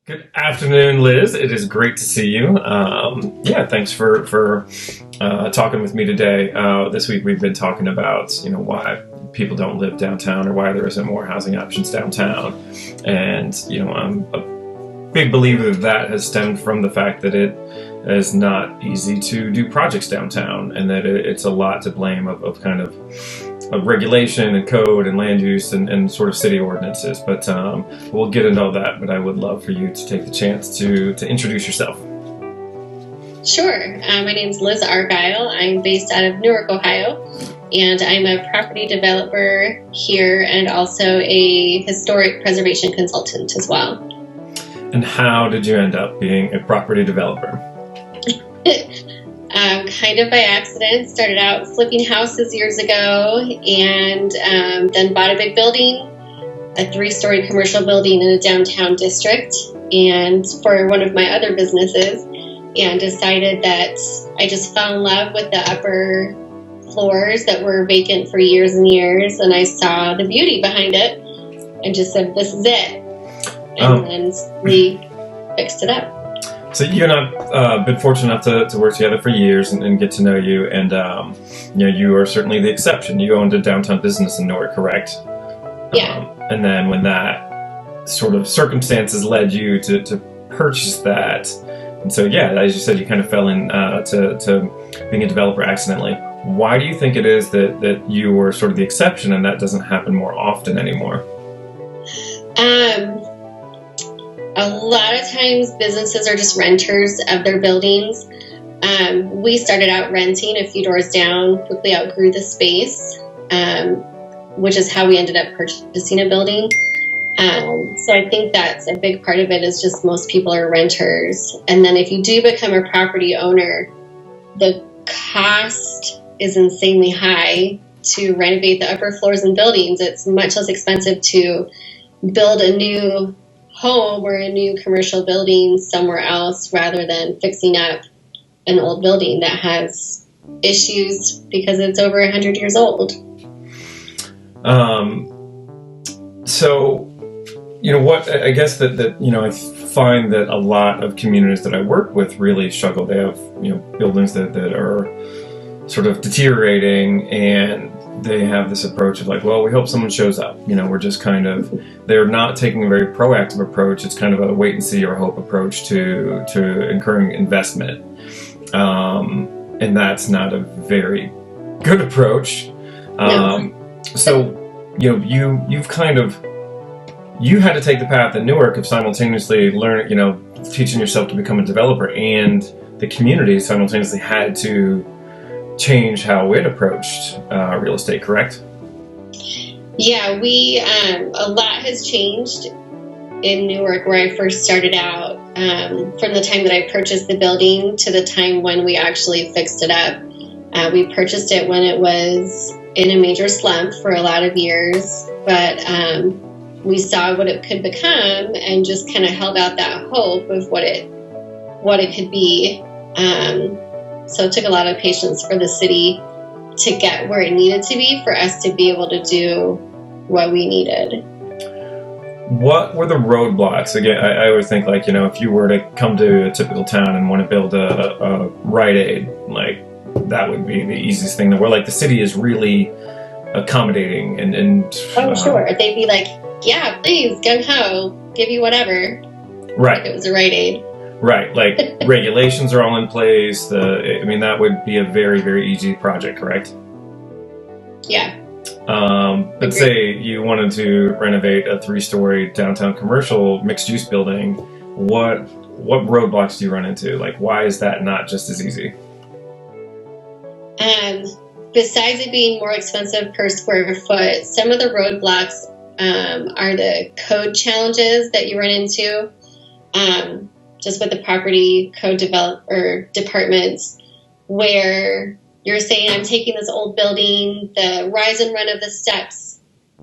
Good afternoon, Liz. It is great to see you. Thanks for talking with me today. This week we've been talking about why people don't live downtown or why there isn't more housing options downtown, and I'm a big believer that has stemmed from the fact that it is not easy to do projects downtown, and that it's a lot to blame of kind of regulation and code and land use and sort of city ordinances. But we'll get into all that. But I would love for you to take the chance to introduce yourself. Sure. My name's Liz Argyle. I'm based out of Newark, Ohio, and I'm a property developer here and also a historic preservation consultant as well. And how did you end up being a property developer? Kind of by accident. Started out flipping houses years ago, and then bought a big building, a 3-story commercial building in a downtown district, and for one of my other businesses, and decided that I just fell in love with the upper floors that were vacant for years and years, and I saw the beauty behind it and just said, this is it. And then we fixed it up. So you and I've been fortunate enough to work together for years and get to know you, and you are certainly the exception. You owned a downtown business in Newark, correct? Yeah. And then when that sort of circumstances led you to purchase that, and so as you said, you kind of fell in to being a developer accidentally. Why do you think it is that you were sort of the exception and that doesn't happen more often anymore? A lot of times businesses are just renters of their buildings. We started out renting a few doors down, quickly outgrew the space, which is how we ended up purchasing a building. So I think that's a big part of it, is just most people are renters. And then if you do become a property owner, the cost is insanely high to renovate the upper floors and buildings. It's much less expensive to build a new home or a new commercial building somewhere else rather than fixing up an old building that has issues because it's over 100 years old. I guess that I find that a lot of communities that I work with really struggle. They have buildings that are sort of deteriorating, and they have this approach of like, well, we hope someone shows up. We're just they're not taking a very proactive approach. It's kind of a wait and see or hope approach to incurring investment. And that's not a very good approach. No. So, you had to take the path in Newark of simultaneously teaching yourself to become a developer, and the community simultaneously had to change how it approached real estate, correct? Yeah, a lot has changed in Newark where I first started out, from the time that I purchased the building to the time when we actually fixed it up. We purchased it when it was in a major slump for a lot of years, but we saw what it could become and just kind of held out that hope of what it could be. So it took a lot of patience for the city to get where it needed to be for us to be able to do what we needed. What were the roadblocks? Again, I always think if you were to come to a typical town and want to build a Rite Aid, that would be the easiest thing. Where the city is really accommodating and sure. They'd be like, yeah, please, gung-ho, give you whatever. Right. If it was a Rite Aid. Right, regulations are all in place. That would be a very, very easy project, correct? Yeah. But say you wanted to renovate a 3-story downtown commercial mixed-use building, what roadblocks do you run into? Why is that not just as easy? Besides it being more expensive per square foot, some of the roadblocks are the code challenges that you run into. Just with the property code departments, where you're saying, I'm taking this old building, the rise and run of the steps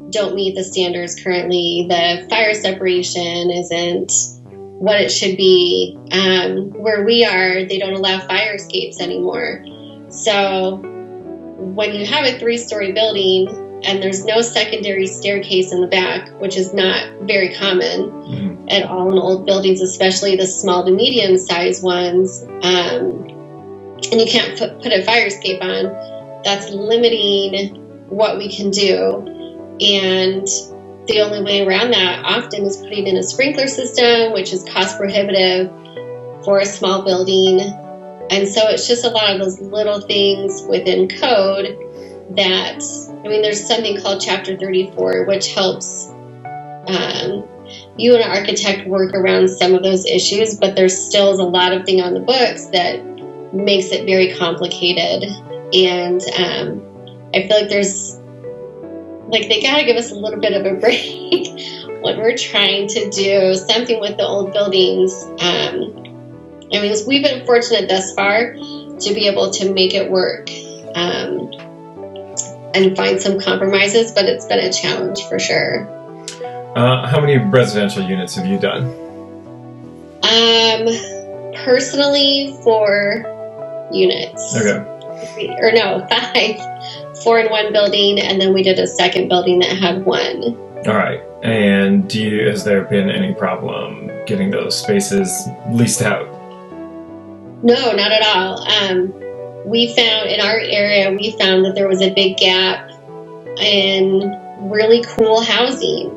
don't meet the standards currently, the fire separation isn't what it should be. Where we are, they don't allow fire escapes anymore. So when you have a 3-story building and there's no secondary staircase in the back, which is not very common at all in old buildings, especially the small to medium sized ones. And you can't put a fire escape on. That's limiting what we can do. And the only way around that often is putting in a sprinkler system, which is cost prohibitive for a small building. And so it's just a lot of those little things within code that, I mean, there's something called Chapter 34, which helps you and an architect work around some of those issues, but there's still a lot of thing on the books that makes it very complicated. And I feel like they got to give us a little bit of a break when we're trying to do something with the old buildings. I mean, we've been fortunate thus far to be able to make it work and find some compromises, but it's been a challenge for sure. How many residential units have you done? Personally, 4 units. Okay. Or no, 5. 4 in one building, and then we did a second building that had 1. All right. And has there been any problem getting those spaces leased out? No, not at all. We found in our area, that there was a big gap in really cool housing,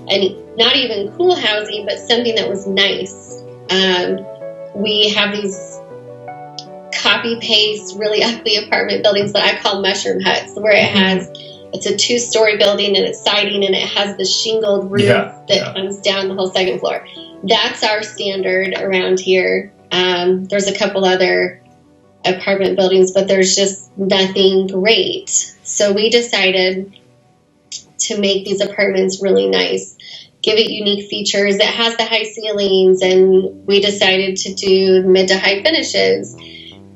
and not even cool housing, but something that was nice. We have these copy-paste, really ugly apartment buildings that I call mushroom huts, where it's a 2-story building and it's siding and it has the shingled roof that comes down the whole second floor. That's our standard around here. There's a couple other apartment buildings, but there's just nothing great. So we decided to make these apartments really nice, give it unique features. It has the high ceilings, and we decided to do mid to high finishes.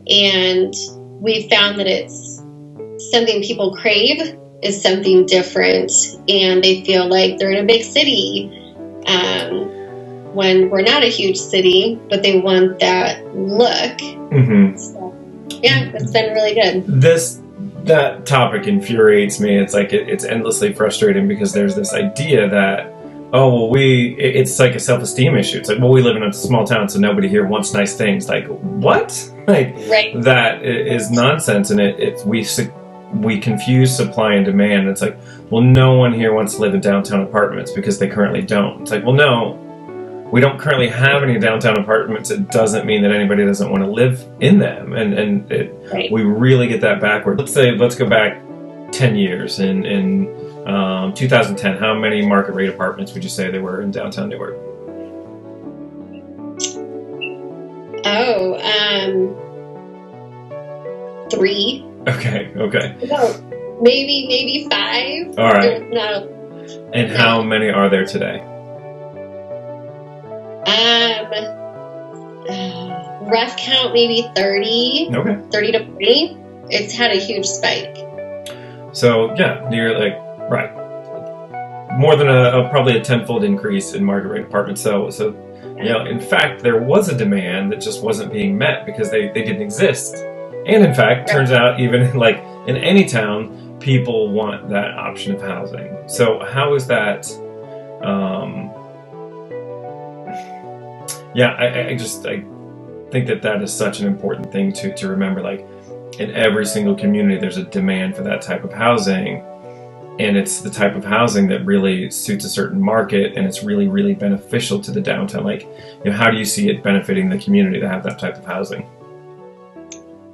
And we found that it's something people crave, is something different, and they feel like they're in a big city when we're not a huge city, but they want that look. So, yeah, it's been really good. That topic infuriates me. It's like it's endlessly frustrating because there's this idea that, it's like a self-esteem issue. It's like, we live in a small town, so nobody here wants nice things. Like, what? Like, right. That is nonsense, and we confuse supply and demand. It's like, no one here wants to live in downtown apartments because they currently don't. It's like, no, we don't currently have any downtown apartments. It doesn't mean that anybody doesn't want to live in them, and we really get that backward. Let's go back 10 years. In 2010, how many market rate apartments would you say there were in downtown Newark? 3. Okay. No, maybe 5. All right. No. And how many are there today? Rough count, maybe 30. Okay. 30 to 40. It's had a huge spike. So you're like, right, more than probably a 10-fold increase in market rate apartments. So in fact, there was a demand that just wasn't being met because they didn't exist. And in fact, turns out even like in any town, people want that option of housing. So how is that? I think that is such an important thing to remember. Like, in every single community, there's a demand for that type of housing, and it's the type of housing that really suits a certain market, and it's really, really beneficial to the downtown. Like, how do you see it benefiting the community to have that type of housing?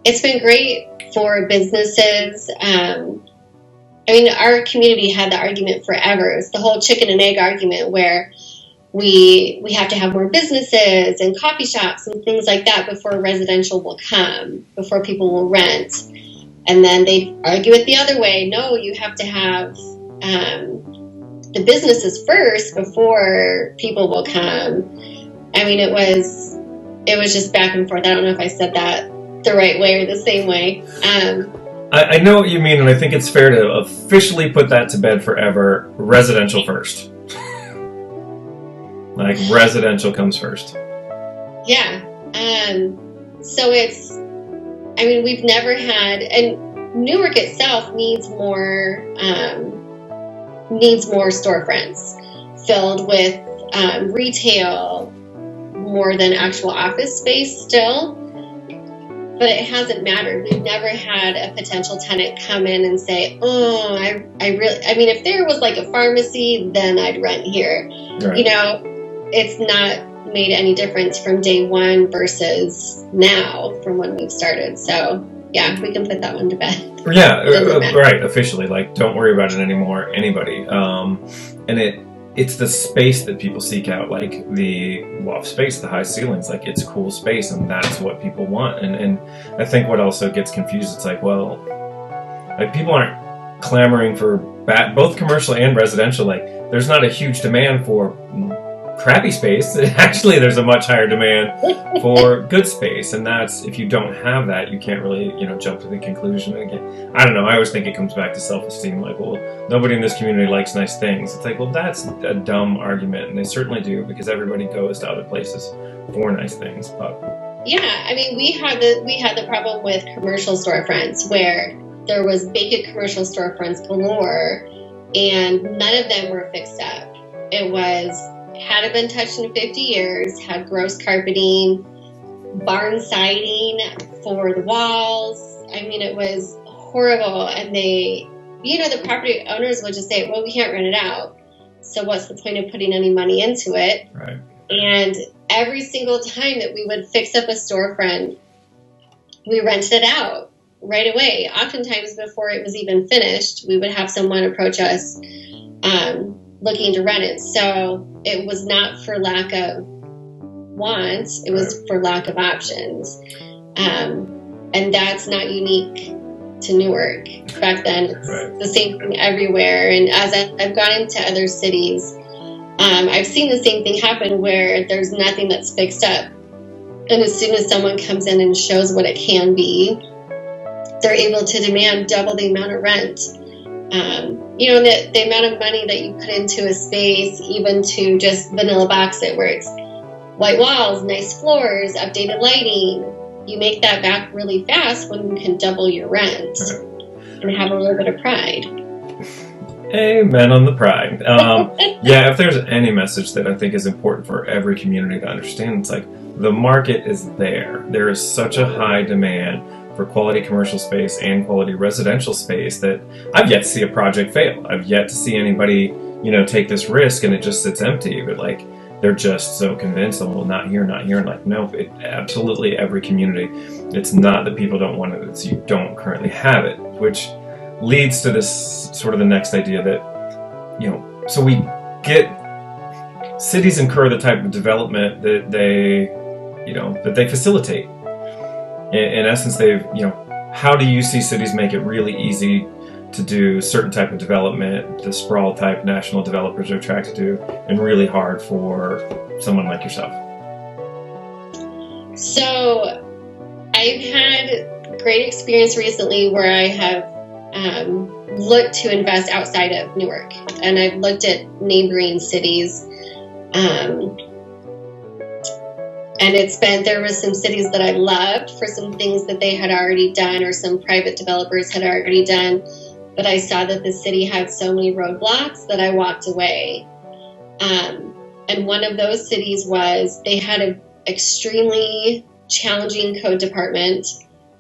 It's been great for businesses. Our community had the argument forever. It's the whole chicken and egg argument, where we have to have more businesses and coffee shops and things like that before residential will come, before people will rent. And then they argue it the other way. No, you have to have the businesses first before people will come. It was just back and forth. I don't know if I said that the right way or the same way. I know what you mean, and I think it's fair to officially put that to bed forever. Residential first. Like, residential comes first. Yeah. So we've never had, and Newark itself needs more needs more storefronts filled with retail more than actual office space still. But it hasn't mattered. We've never had a potential tenant come in and say, "Oh, I mean, if there was like a pharmacy, then I'd rent here." Right. You know, it's not made any difference from day one versus now from when we've started. So yeah, we can put that one to bed. Yeah, right. Officially, like, don't worry about it anymore, anybody. And it's the space that people seek out, like the loft space, the high ceilings. Like, it's cool space, and that's what people want. And I think what also gets confused, it's like, well, like, people aren't clamoring for both commercial and residential. Like, there's not a huge demand for crappy space. Actually, there's a much higher demand for good space, and that's, if you don't have that, you can't really, jump to the conclusion. Again, I don't know, I always think it comes back to self-esteem. Like, well, nobody in this community likes nice things. It's like, well, that's a dumb argument, and they certainly do, because everybody goes to other places for nice things. But yeah, I mean, we had the problem with commercial storefronts where there was vacant commercial storefronts galore, and none of them were fixed up. It was, hadn't been touched in 50 years, had gross carpeting, barn siding for the walls. I mean, it was horrible. And they, the property owners would just say, well, we can't rent it out. So what's the point of putting any money into it? Right. And every single time that we would fix up a storefront, we rented it out right away. Oftentimes before it was even finished, we would have someone approach us looking to rent it. So it was not for lack of wants, it was for lack of options. And that's not unique to Newark. Back then, it's the same thing everywhere. And as I've gone into other cities, I've seen the same thing happen where there's nothing that's fixed up. And as soon as someone comes in and shows what it can be, they're able to demand double the amount of rent. The amount of money that you put into a space, even to just vanilla box it, where it's white walls, nice floors, updated lighting, you make that back really fast when you can double your rent and have a little bit of pride. Amen on the pride. Yeah, if there's any message that I think is important for every community to understand, it's like the market is there. There is such a high demand for quality commercial space and quality residential space that I've yet to see a project fail. I've yet to see anybody, take this risk and it just sits empty. But like, they're just so convinced, oh, well, not here, not here. And like, no, absolutely every community. It's not that people don't want it, it's you don't currently have it, which leads to this sort of the next idea that, so we get cities incur the type of development that they facilitate. In essence, how do you see cities make it really easy to do certain type of development, the sprawl type national developers are attracted to, and really hard for someone like yourself? So I've had great experience recently where I have looked to invest outside of Newark, and I've looked at neighboring cities. And there was some cities that I loved for some things that they had already done, or some private developers had already done. But I saw that the city had so many roadblocks that I walked away. And one of those cities was, they had an extremely challenging code department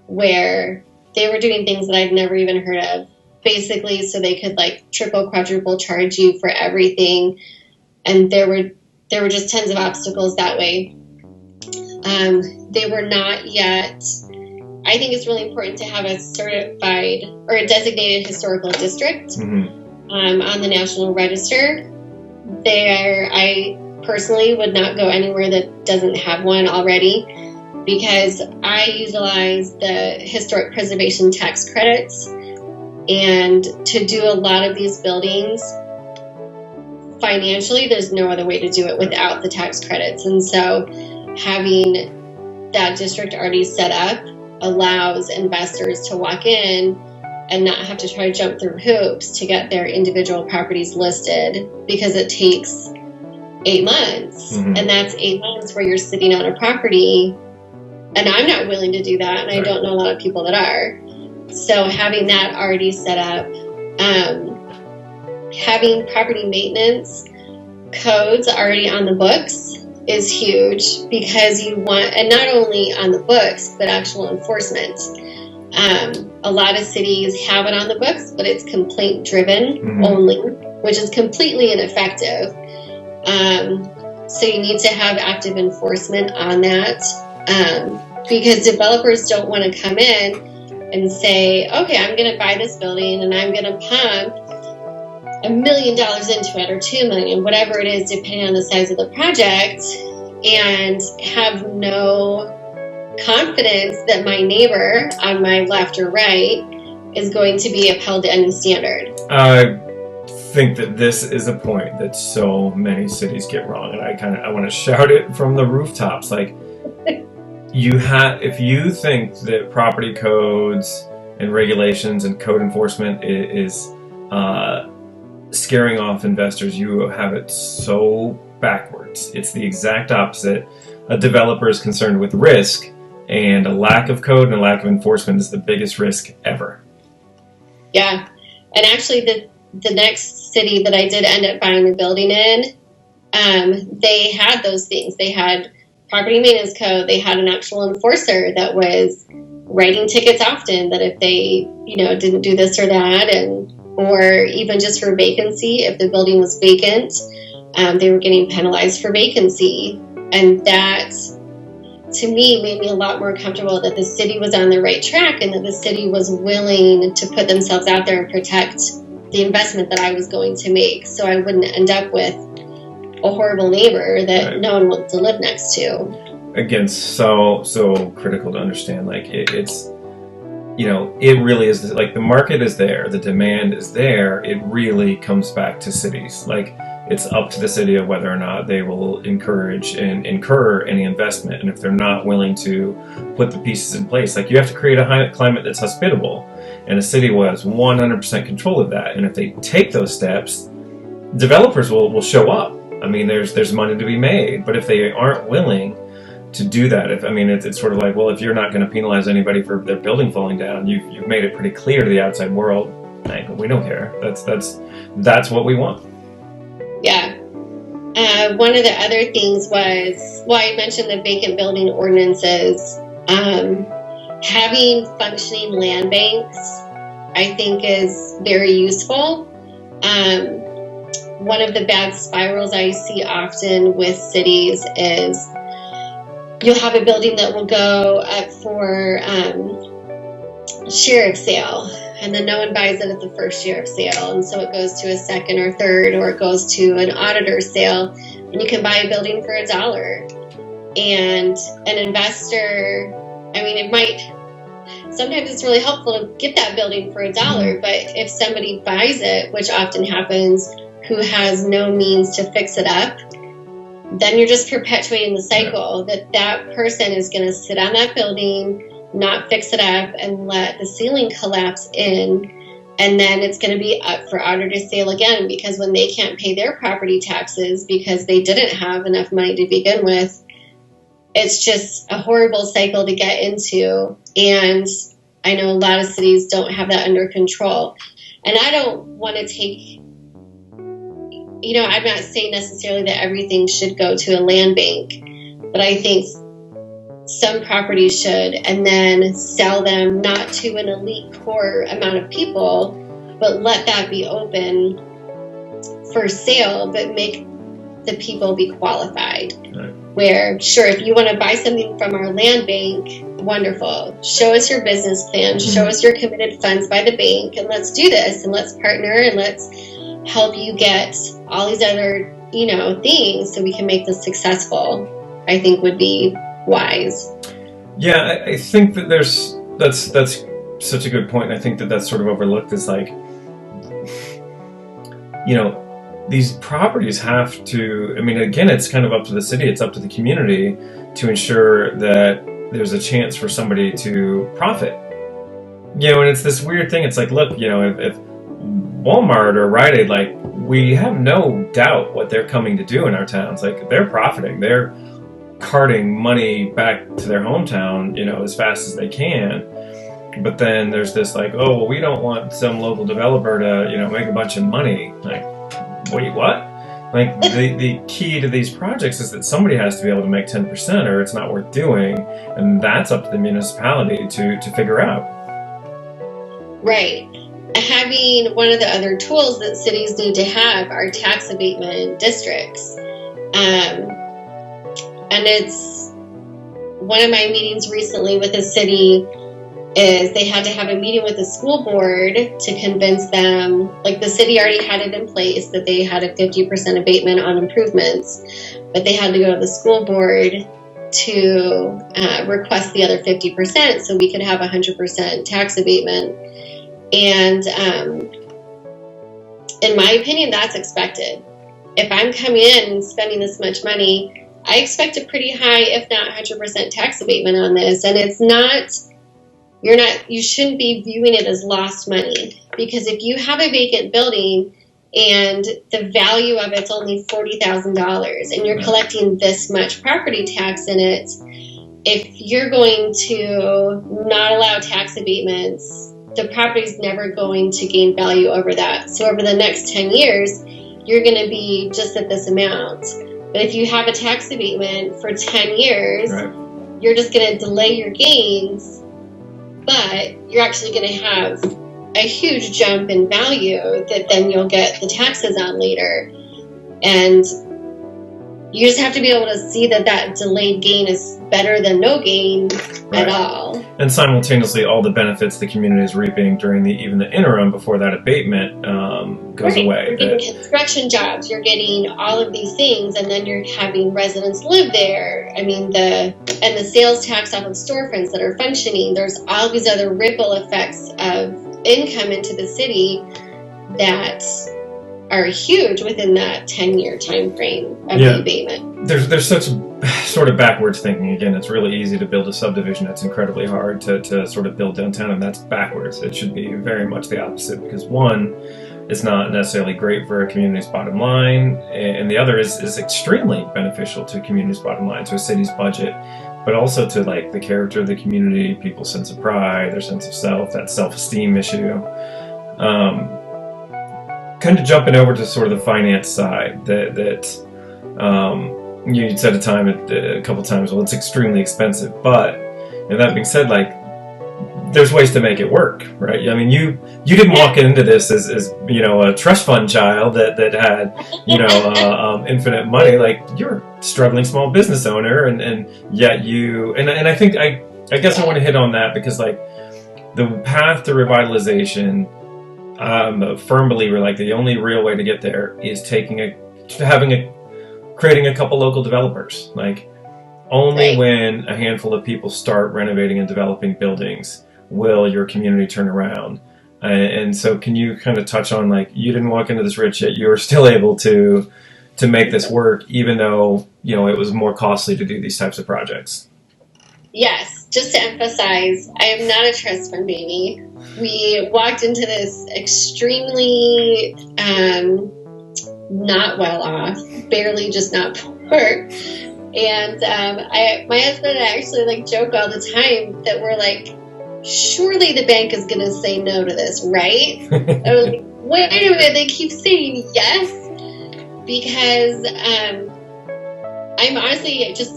where they were doing things that I'd never even heard of, basically so they could like triple, quadruple charge you for everything. And there were just tons of obstacles that way. They were not yet, I think it's really important to have a certified or a designated historical district on the National Register. I personally would not go anywhere that doesn't have one already, because I utilize the historic preservation tax credits. And to do a lot of these buildings, financially, there's no other way to do it without the tax credits. And so having that district already set up allows investors to walk in and not have to try to jump through hoops to get their individual properties listed, because it takes 8 months. And that's 8 months where you're sitting on a property. And I'm not willing to do that. And I don't know a lot of people that are. So having that already set up having property maintenance codes already on the books is huge, because you want, and not only on the books, but actual enforcement. A lot of cities have it on the books, but it's complaint driven only, which is completely ineffective. So you need to have active enforcement on that, because developers don't want to come in and say, okay, I'm going to buy this building and I'm going to pump $1 million into it, or $2 million, whatever it is, depending on the size of the project, and have no confidence that my neighbor on my left or right is going to be upheld to any standard. I think that this is a point that so many cities get wrong, and I want to shout it from the rooftops. Like, if you think that property codes and regulations and code enforcement is scaring off investors, you have it so backwards. It's the exact opposite. A developer is concerned with risk, and a lack of code and a lack of enforcement is the biggest risk ever. Yeah. And actually, the next city that I did end up buying a building in, they had those things. They had property maintenance code. They had an actual enforcer that was writing tickets often, that if they, didn't do this or that, or even just for vacancy, if the building was vacant, they were getting penalized for vacancy. And that, to me, made me a lot more comfortable that the city was on the right track, and that the city was willing to put themselves out there and protect the investment that I was going to make, so I wouldn't end up with a horrible neighbor that no one wants to live next to. Again, so critical to understand. Like, it's it really is, like, the market is there, the demand is there. It really comes back to cities. Like, it's up to the city of whether or not they will encourage and incur any investment. And if they're not willing to put the pieces in place, like, you have to create a climate that's hospitable, and a city will have 100% control of that. And if they take those steps, developers will show up. I mean, there's money to be made, but if they aren't willing to do that, it's sort of like, well, if you're not going to penalize anybody for their building falling down, you've made it pretty clear to the outside world, like, we don't care. That's what we want. Yeah. One of the other things was, I mentioned the vacant building ordinances. Having functioning land banks, I think, is very useful. One of the bad spirals I see often with cities is you'll have a building that will go up for sheriff sale, and then no one buys it at the first sheriff sale, and so it goes to a second or third, or it goes to an auditor sale, and you can buy a building for $1. And an investor, sometimes it's really helpful to get that building for $1, but if somebody buys it, which often happens, who has no means to fix it up, then you're just perpetuating the cycle that person is going to sit on that building, not fix it up, and let the ceiling collapse in, and then it's going to be up for auditor sale again, because when they can't pay their property taxes because they didn't have enough money to begin with, it's just a horrible cycle to get into. And I know a lot of cities don't have that under control. And I don't want to take, I'm not saying necessarily that everything should go to a land bank, but I think some properties should, and then sell them not to an elite core amount of people, but let that be open for sale, but make the people be qualified. Right. Where, sure, if you want to buy something from our land bank, wonderful. Show us your business plan, show us your committed funds by the bank, and let's do this, and let's partner, and let's help you get all these other, things so we can make this successful, I think would be wise. Yeah, I think that that's such a good point. I think that that's sort of overlooked, is like, these properties have to, again, it's kind of up to the city, it's up to the community to ensure that there's a chance for somebody to profit. And it's this weird thing. It's like, look, if Walmart or Rite Aid, like, we have no doubt what they're coming to do in our towns. Like, they're profiting. They're carting money back to their hometown, as fast as they can. But then there's this like, oh, well, we don't want some local developer to, make a bunch of money. Like, wait, what? Like the key to these projects is that somebody has to be able to make 10% or it's not worth doing. And that's up to the municipality to figure out. Right. Having one of the other tools that cities need to have are tax abatement districts. And it's one of my meetings recently with a city is they had to have a meeting with the school board to convince them, like the city already had it in place that they had a 50% abatement on improvements, but they had to go to the school board to request the other 50% so we could have 100% tax abatement. And in my opinion, that's expected. If I'm coming in and spending this much money, I expect a pretty high, if not 100% tax abatement on this. And it's not, you shouldn't be viewing it as lost money, because if you have a vacant building and the value of it's only $40,000 and you're collecting this much property tax in it, if you're going to not allow tax abatements, the property's never going to gain value over that. So over the next 10 years, you're going to be just at this amount. But if you have a tax abatement for 10 years, you're just going to delay your gains, but you're actually going to have a huge jump in value that then you'll get the taxes on later. And you just have to be able to see that delayed gain is better than no gain at all. And simultaneously, all the benefits the community is reaping during even the interim before that abatement goes away. You're getting construction jobs, you're getting all of these things, and then you're having residents live there. I mean, the sales tax off of storefronts that are functioning. There's all these other ripple effects of income into the city that are huge within that 10-year time frame of the abatement. There's such sort of backwards thinking. Again, it's really easy to build a subdivision. It's incredibly hard to sort of build downtown, and that's backwards. It should be very much the opposite, because one, it's not necessarily great for a community's bottom line, and the other is extremely beneficial to a community's bottom line, to a city's budget, but also to like the character of the community, people's sense of pride, their sense of self, that self-esteem issue. Kind of jumping over to sort of the finance side, that you said a couple times, well, it's extremely expensive, but that being said, like, there's ways to make it work, right? I mean, you didn't walk into this as a trust fund child that had infinite money. Like, you're a struggling small business owner, and yet I think I guess I want to hit on that, because like the path to revitalization, I'm a firm believer, like the only real way to get there is creating a couple local developers. Like, only when a handful of people start renovating and developing buildings will your community turn around. And so can you kind of touch on, like, you didn't walk into this rich, yet you were still able to make this work, even though, it was more costly to do these types of projects? Yes, just to emphasize, I am not a trust fund baby. We walked into this extremely not well off, barely just not poor. And my husband and I actually joke all the time that we're like, surely the bank is going to say no to this, right? I was like, wait a minute, they keep saying yes, because I'm honestly just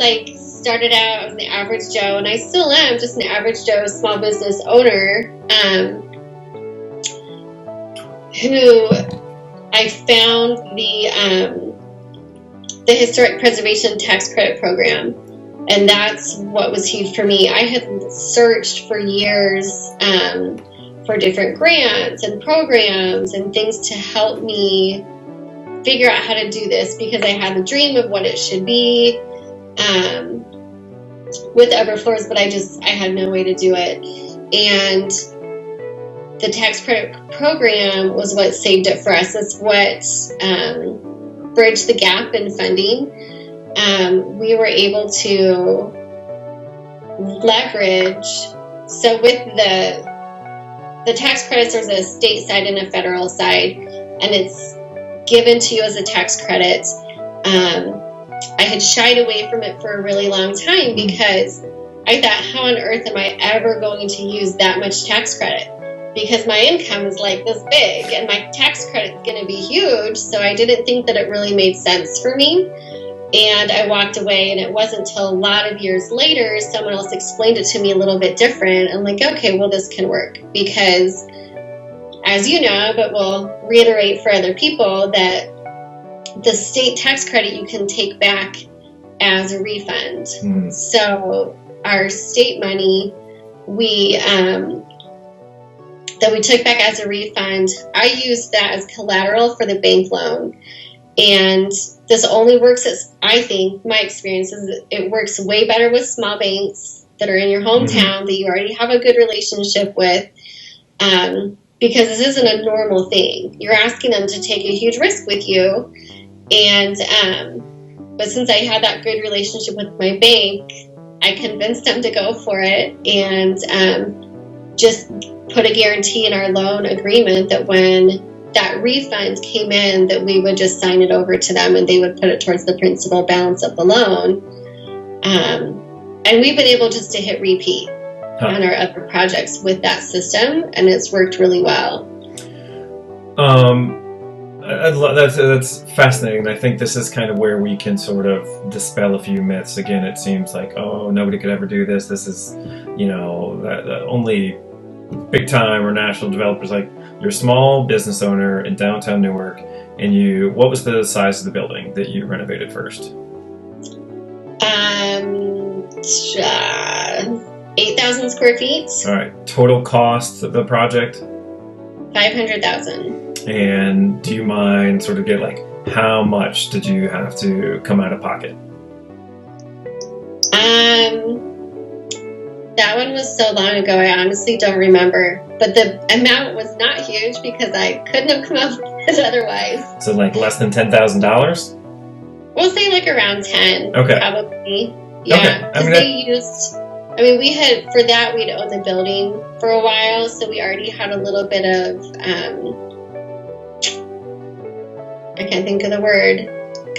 started out as an average Joe, and I still am just an average Joe small business owner who I found the Historic Preservation Tax Credit Program, and that's what was huge for me. I had searched for years for different grants and programs and things to help me figure out how to do this, because I had a dream of what it should be with Everfloors, but I had no way to do it. And the tax credit program was what saved it for us. It's what bridged the gap in funding. We were able to leverage. So with the tax credits, there's a state side and a federal side, and it's given to you as a tax credit. I had shied away from it for a really long time because I thought, how on earth am I ever going to use that much tax credit? Because my income is like this big and my tax credit is going to be huge. So I didn't think that it really made sense for me. And I walked away, and it wasn't until a lot of years later, someone else explained it to me a little bit different. I'm like, okay, well, this can work because, as you know, but we'll reiterate for other people, that the state tax credit you can take back as a refund. So our state money, that we took back as a refund, I used that as collateral for the bank loan. And this only works, as I think, my experience is it works way better with small banks that are in your hometown that you already have a good relationship with, because this isn't a normal thing. You're asking them to take a huge risk with you. And but since I had that good relationship with my bank, I convinced them to go for it, and just put a guarantee in our loan agreement that when that refund came in, that we would just sign it over to them and they would put it towards the principal balance of the loan. And we've been able just to hit repeat on our other projects with that system, and it's worked really well. That's fascinating. I think this is kind of where we can sort of dispel a few myths. Again, it seems like, oh, nobody could ever do this. This is, only big time or national developers. Like, you're a small business owner in downtown Newark, and what was the size of the building that you renovated first? 8,000 square feet. All right. Total cost of the project? $500,000. And do you mind sort of how much did you have to come out of pocket? That one was so long ago, I honestly don't remember. But the amount was not huge because I couldn't have come up with it otherwise. So less than $10,000? We'll say around 10. Okay. Probably. Yeah. Because we had, for that, we'd owned the building for a while. So we already had a little bit of, I can't think of the word,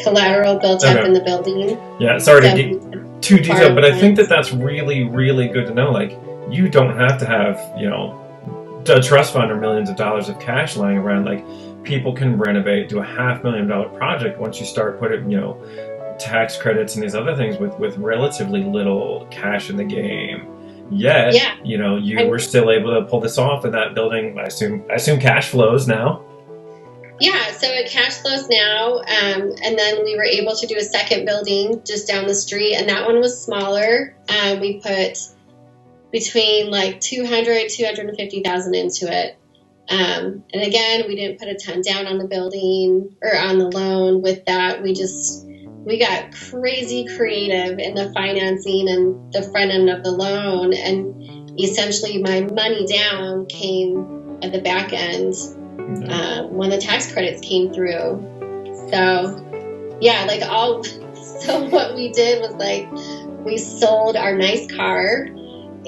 collateral built up in the building. Yeah, sorry to get too detailed, but I think that's really, really good to know. You don't have to have, a trust fund or millions of dollars of cash lying around. People can renovate, do a $500,000 project once you start putting, tax credits and these other things with relatively little cash in the game. Yet, you were still able to pull this off in that building. I assume cash flows now. Yeah, so it cash flows now, and then we were able to do a second building just down the street, and that one was smaller. We put between $250,000 into it. And again, we didn't put a ton down on the building or on the loan with that. We got crazy creative in the financing and the front end of the loan, and essentially my money down came at the back end. When the tax credits came through. So what we did was we sold our nice car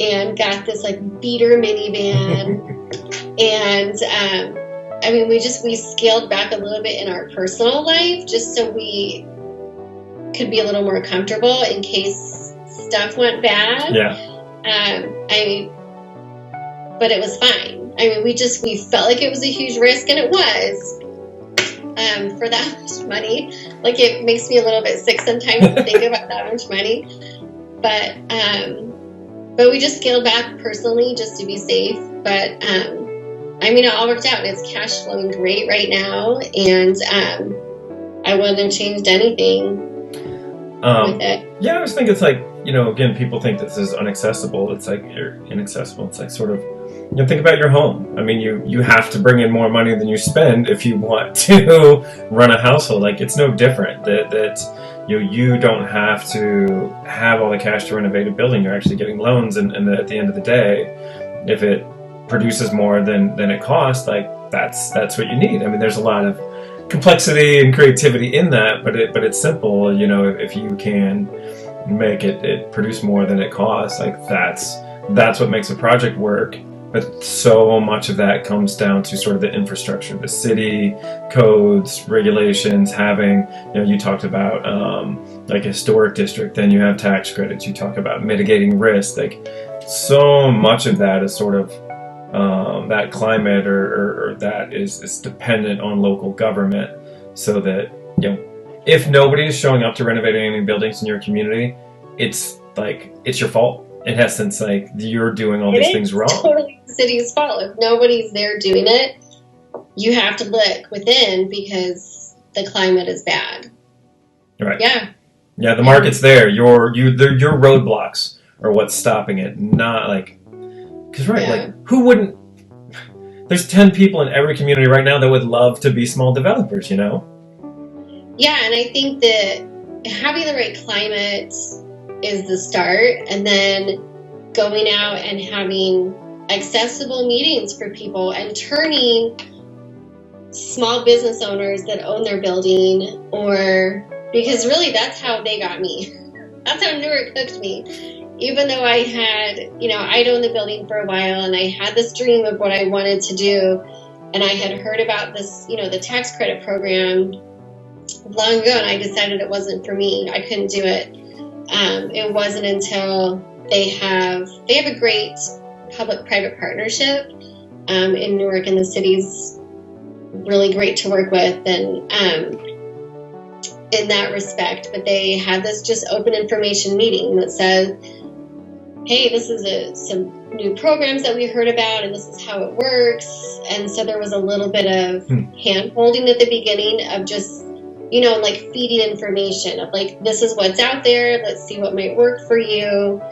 and got this beater minivan. And we scaled back a little bit in our personal life just so we could be a little more comfortable in case stuff went bad. Yeah. But it was fine. We felt like it was a huge risk, and it was, for that much money. It makes me a little bit sick sometimes to think about that much money. But we just scaled back personally just to be safe. But, it all worked out. It's cash flowing great right now, and I wouldn't have changed anything with it. Yeah, I was thinking again, people think this is inaccessible. It's you're inaccessible. It's sort of, think about your home. You have to bring in more money than you spend if you want to run a household. It's no different that you don't have to have all the cash to renovate a building. You're actually getting loans, and at the end of the day, if it produces more than it costs, that's what you need. There's a lot of complexity and creativity in that, but it's simple. If you can make it produce more than it costs, that's what makes a project work. But so much of that comes down to sort of the infrastructure, the city, codes, regulations, having, you talked about like a historic district, then you have tax credits, you talk about mitigating risk, like so much of that is sort of that climate or that is dependent on local government, so that, if nobody is showing up to renovate any buildings in your community, it's your fault. In essence, like you're doing all these things wrong. It's totally the city's fault. If nobody's there doing it, you have to look within because the climate is bad. Right. Yeah. Yeah, the market's there. Your roadblocks are what's stopping it, not like, because like who wouldn't? There's 10 people in every community right now that would love to be small developers, Yeah, and I think that having the right climate is the start, and then going out and having accessible meetings for people and turning small business owners that own their building, because really that's how they got me. That's how Newark hooked me. Even though I had, I'd owned the building for a while and I had this dream of what I wanted to do, and I had heard about this, the tax credit program long ago, and I decided it wasn't for me. I couldn't do it. It wasn't until they have a great public-private partnership in Newark, and the city's really great to work with, and in that respect. But they had this just open information meeting that said, hey, this is some new programs that we heard about, and this is how it works. And so there was a little bit of hand-holding at the beginning of just, like feeding information of like, this is what's out there. Let's see what might work for you.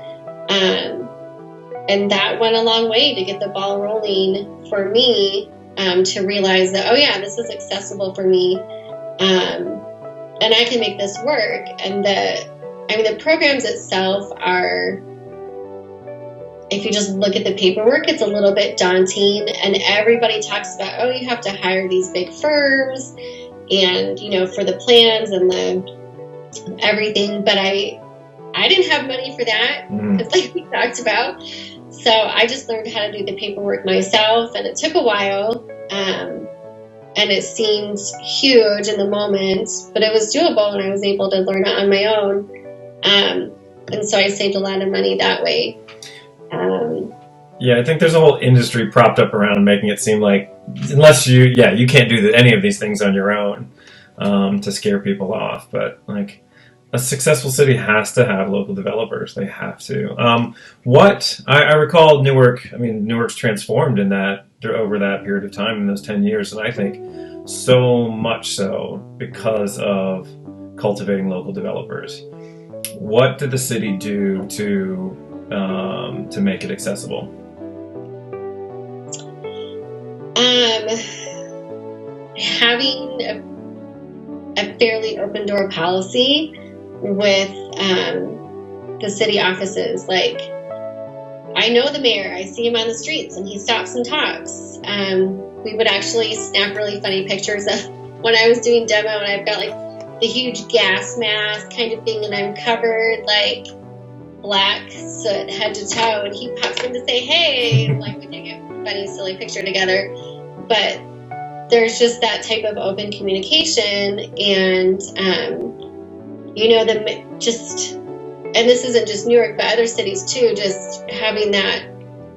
And that went a long way to get the ball rolling for me, to realize that, oh yeah, this is accessible for me. And I can make this work. And the programs itself are, if you just look at the paperwork, it's a little bit daunting, and everybody talks about, oh, you have to hire these big firms and, for the plans and the everything. But I didn't have money for that, like we talked about. So I just learned how to do the paperwork myself, and it took a while. And it seemed huge in the moment, but it was doable, and I was able to learn it on my own. And so I saved a lot of money that way. Yeah, I think there's a whole industry propped up around making it seem like unless you can't do any of these things on your own, to scare people off. But like a successful city has to have local developers. They have to. I recall Newark's transformed in that over that period of time in those 10 years, and I think so much so because of cultivating local developers. What did the city do to make it accessible? Having a fairly open door policy with the city offices. Like, I know the mayor, I see him on the streets and he stops and talks. We would actually snap really funny pictures of when I was doing demo, and I've got like the huge gas mask kind of thing, and I'm covered like black soot head to toe, and he pops in to say hey, and like we take a funny silly picture together. But there's just that type of open communication, and and this isn't just Newark but other cities too, just having that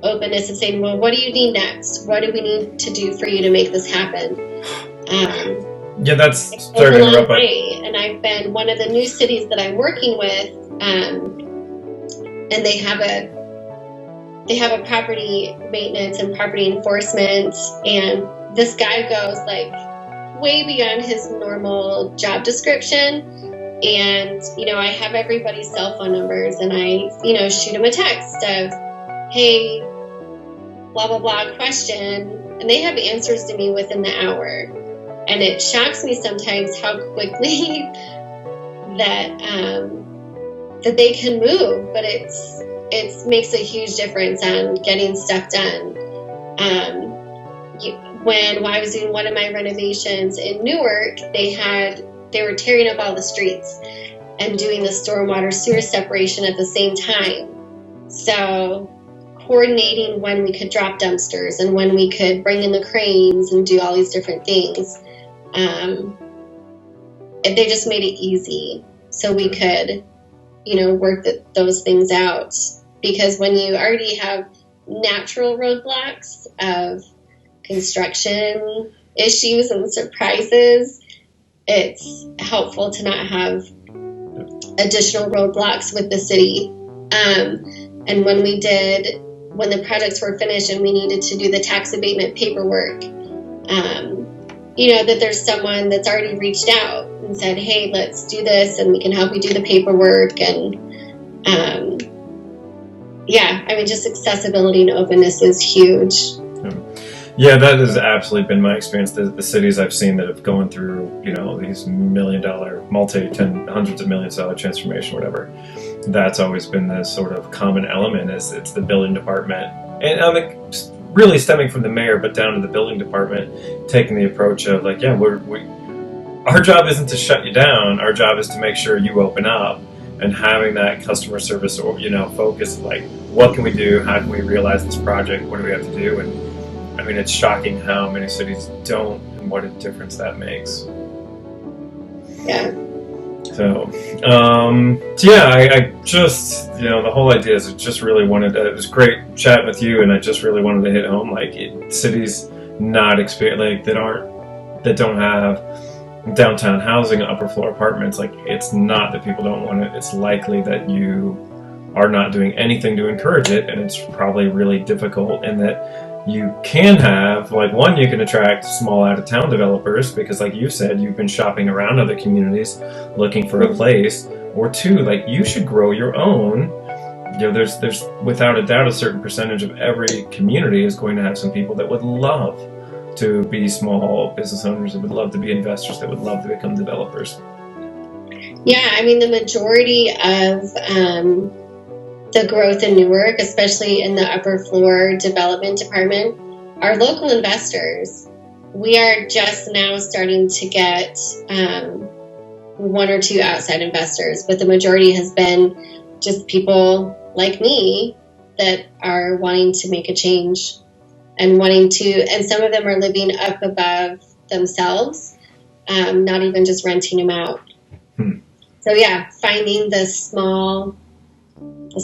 openness of saying, well, what do you need next? What do we need to do for you to make this happen? That's sorry to interrupt. And I've been one of the new cities that I'm working with, and they have a property maintenance and property enforcement, and this guy goes like way beyond his normal job description. And, I have everybody's cell phone numbers, and I, shoot them a text of, hey, blah, blah, blah, question. And they have answers to me within the hour. And it shocks me sometimes how quickly that they can move, but it makes a huge difference on getting stuff done. When I was doing one of my renovations in Newark, they were tearing up all the streets and doing the stormwater sewer separation at the same time. So coordinating when we could drop dumpsters and when we could bring in the cranes and do all these different things. They just made it easy so we could, work those things out. Because when you already have natural roadblocks of construction issues and surprises, it's helpful to not have additional roadblocks with the city. And when the projects were finished and we needed to do the tax abatement paperwork, that there's someone that's already reached out and said, hey, let's do this and we can help you do the paperwork. And just accessibility and openness is huge. Yeah, that has absolutely been my experience. The cities I've seen that have gone through, these $1 million, hundreds of millions of dollar transformation, whatever, that's always been the sort of common element. It's the building department, and I think really stemming from the mayor, but down to the building department, taking the approach of like, yeah, our job isn't to shut you down. Our job is to make sure you open up, and having that customer service or focus, like, what can we do? How can we realize this project? What do we have to do? And I mean, it's shocking how many cities don't, and what a difference that makes. Yeah. So I just, the whole idea is I just really wanted to, it was great chatting with you, and I just really wanted to hit home, like, cities not experience, like, that don't have downtown housing, upper floor apartments, like, it's not that people don't want it, it's likely that you are not doing anything to encourage it, and it's probably really difficult, and that you can have, like, one, you can attract small out-of-town developers because, like you said, you've been shopping around other communities looking for a place, or two, like, you should grow your own. There's without a doubt a certain percentage of every community is going to have some people that would love to be small business owners, that would love to be investors, that would love to become developers. Yeah, I mean, the majority of the growth in Newark, especially in the upper floor development department, are local investors. We are just now starting to get one or two outside investors, but the majority has been just people like me that are wanting to make a change and and some of them are living up above themselves, not even just renting them out. So yeah, finding the small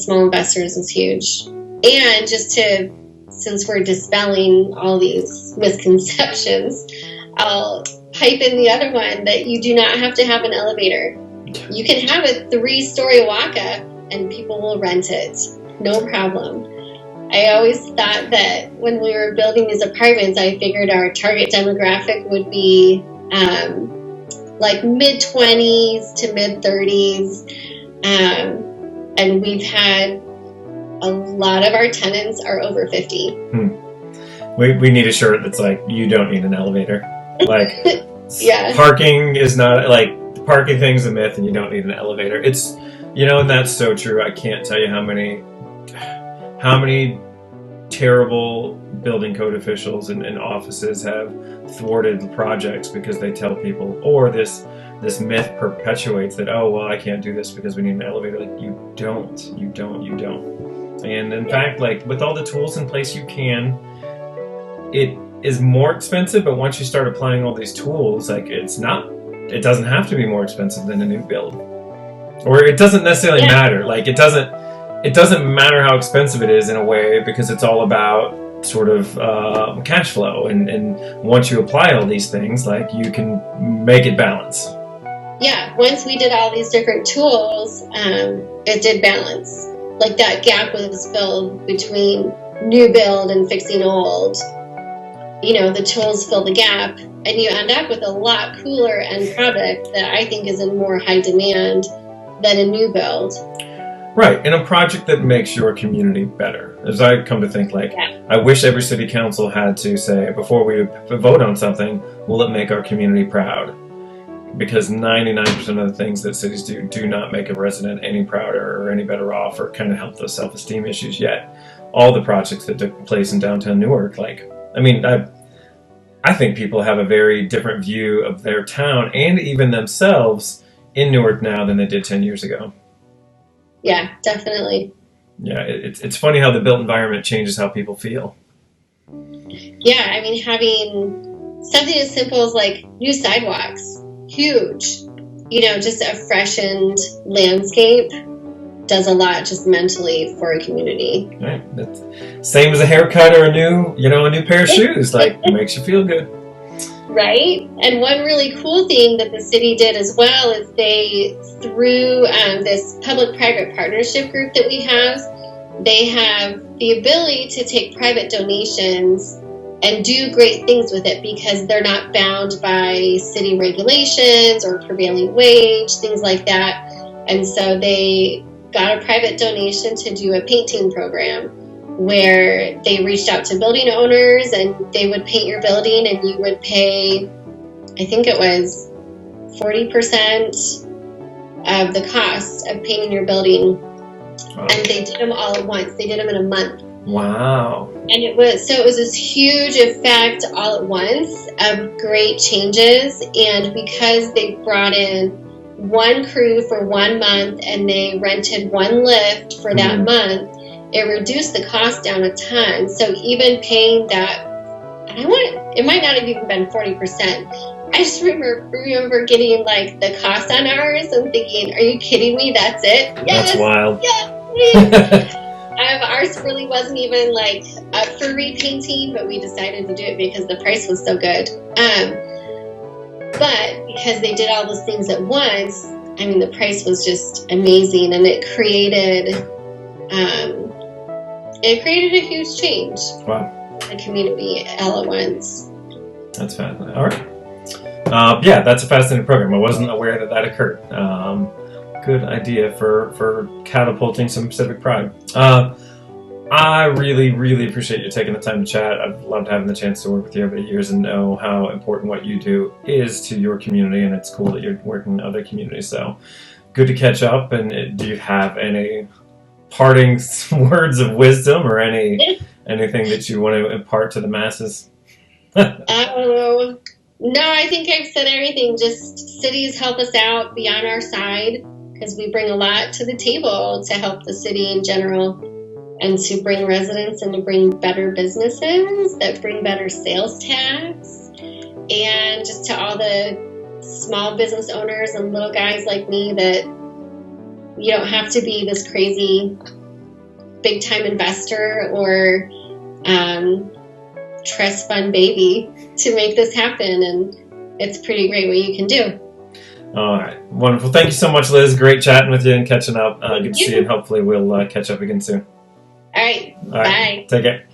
investors is huge. And since we're dispelling all these misconceptions, I'll pipe in the other one that you do not have to have an elevator. You can have a 3-story walk-up and people will rent it. No problem. I always thought that when we were building these apartments, I figured our target demographic would be like mid-20s to mid-30s. And we've had a lot of our tenants are over 50. We need a shirt that's like, you don't need an elevator. Like, yeah. Parking is not, like, the parking thing's a myth and you don't need an elevator. It's, and that's so true. I can't tell you how many terrible building code officials and offices have thwarted projects because they tell people, or this myth perpetuates that, oh, well, I can't do this because we need an elevator. Like, you don't. And in fact, like, with all the tools in place, you can. It is more expensive, but once you start applying all these tools, like, it doesn't have to be more expensive than a new build. Or it doesn't necessarily matter. Like, it doesn't matter how expensive it is in a way, because it's all about sort of cash flow. And once you apply all these things, like, you can make it balance. Yeah, once we did all these different tools, it did balance. Like, that gap was filled between new build and fixing old. The tools fill the gap, and you end up with a lot cooler end product that I think is in more high demand than a new build. Right, and a project that makes your community better. As I come to think, like, I wish every city council had to say, before we vote on something, will it make our community proud? Because 99% of the things that cities do not make a resident any prouder or any better off, or kind of help those self-esteem issues. Yet all the projects that took place in downtown Newark, like, I mean, I think people have a very different view of their town and even themselves in Newark now than they did 10 years ago. Yeah, definitely. Yeah, it's funny how the built environment changes how people feel. Yeah, I mean, having something as simple as like new sidewalks, huge. Just a freshened landscape does a lot just mentally for a community. Right. That's same as a haircut or a new pair of shoes. Like, it makes you feel good. Right? And one really cool thing that the city did as well is through this public-private partnership group that we have, they have the ability to take private donations and do great things with it because they're not bound by city regulations or prevailing wage, things like that. And so they got a private donation to do a painting program where they reached out to building owners and they would paint your building and you would pay, I think it was 40% of the cost of painting your building. Wow. And they did them all at once. They did them in a month. Wow. And it was this huge effect all at once of great changes. And because they brought in one crew for 1 month and they rented one lift for that month, it reduced the cost down a ton. So even paying that, it might not have even been 40%. I just remember getting like the cost on ours and thinking, are you kidding me? That's it? Yes. That's wild. Yeah. Ours really wasn't even like up for repainting, but we decided to do it because the price was so good. But because they did all those things at once, I mean, the price was just amazing, and it created a huge change. Wow. The community all at once. That's fascinating. All right. Yeah, that's a fascinating program. I wasn't aware that occurred. Good idea for catapulting some civic pride. I really, really appreciate you taking the time to chat. I've loved having the chance to work with you over the years and know how important what you do is to your community, and it's cool that you're working in other communities. So good to catch up. And do you have any parting words of wisdom or anything that you want to impart to the masses? No, I think I've said everything. Just cities help us out, be on our side, because we bring a lot to the table to help the city in general, and to bring residents and to bring better businesses that bring better sales tax, and just to all the small business owners and little guys like me that you don't have to be this crazy big time investor or trust fund baby to make this happen, and it's pretty great what you can do. All right. Wonderful. Thank you so much, Liz. Great chatting with you and catching up. Good to see you, and hopefully we'll catch up again soon. All right. Bye. Take care.